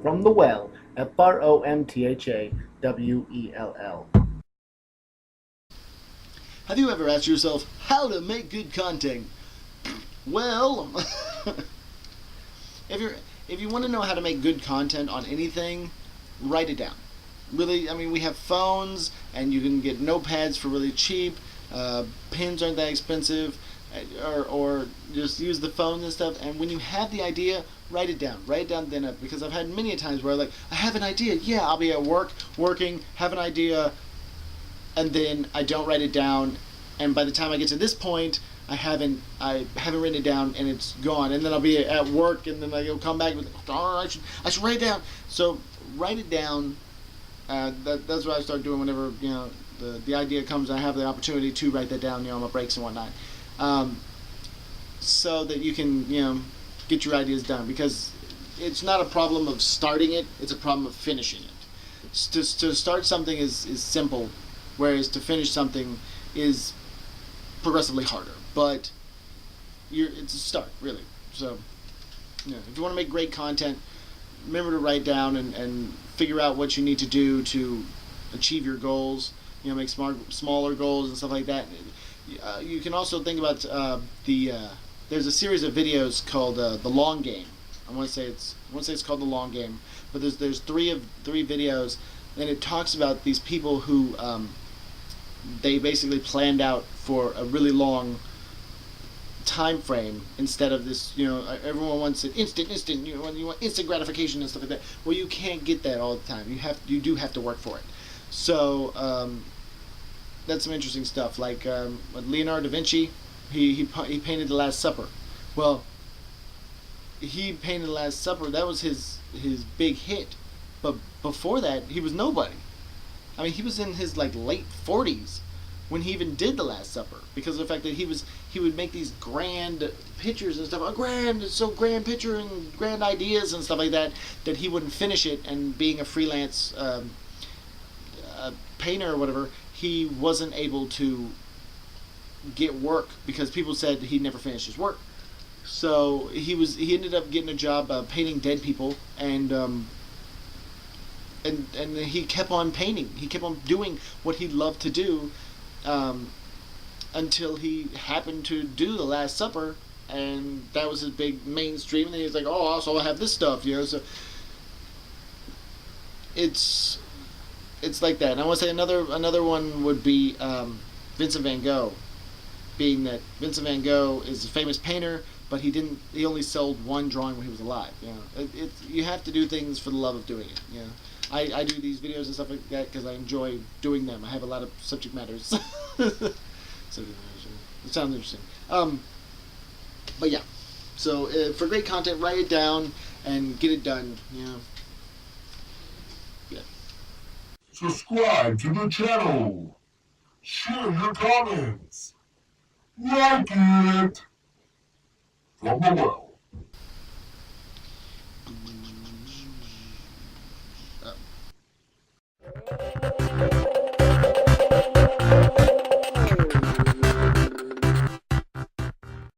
From the Well, FROMTHAWELL. Have you ever asked yourself how to make good content? Well, if you're if you want to know how to make good content on anything, write it down. Really, I mean, we have phones, and you can get notepads for really cheap. Pens aren't that expensive, or just use the phone and stuff. And when you have the idea, write it down. Write it down then up, because I've had many a times where I have an idea. Yeah, I'll be at work working, have an idea, and then I don't write it down, and by the time I get to this point, I haven't written it down, and it's gone. And then I'll be at work, and then I'll come back with, oh, I should write it down. So write it down. That's what I start doing whenever the idea comes. And I have the opportunity to write that down, on my breaks and whatnot, so that you can get your ideas done. Because it's not a problem of starting it; it's a problem of finishing it. To start something is simple, whereas to finish something is progressively harder. But it's a start, really. So, if you want to make great content, remember to write down and figure out what you need to do to achieve your goals. Make smaller goals and stuff like that. You can also think about there's a series of videos called The Long Game. I want to say it's called The Long Game, but there's three videos, and it talks about these people who they basically planned out for a really long time frame, instead of this. Everyone wants it instant. You want instant gratification and stuff like that. Well, you can't get that all the time. You do have to work for it. So that's some interesting stuff. Like Leonardo da Vinci, he painted the Last Supper. Well, he painted the Last Supper. That was his big hit. But before that, he was nobody. I mean, he was in his late 40s when he even did the Last Supper, because of the fact that he would make these grand pictures and stuff, grand picture and grand ideas and stuff like that he wouldn't finish it. And being a freelance painter or whatever, he wasn't able to get work because people said he never finished his work. So he ended up getting a job painting dead people, and he kept on painting. He kept on doing what he loved to do, until he happened to do the Last Supper, and that was his big mainstream. And then he was like, "Oh, also I have this stuff," So it's like that. And I want to say another one would be Vincent Van Gogh, being that Vincent Van Gogh is a famous painter, but he only sold one drawing when he was alive. You have to do things for the love of doing it. I do these videos and stuff like that because I enjoy doing them. I have a lot of subject matters. So it sounds interesting. But yeah. So for great content, write it down and get it done. Yeah. Subscribe to the channel. Share your comments. Like it. From the well.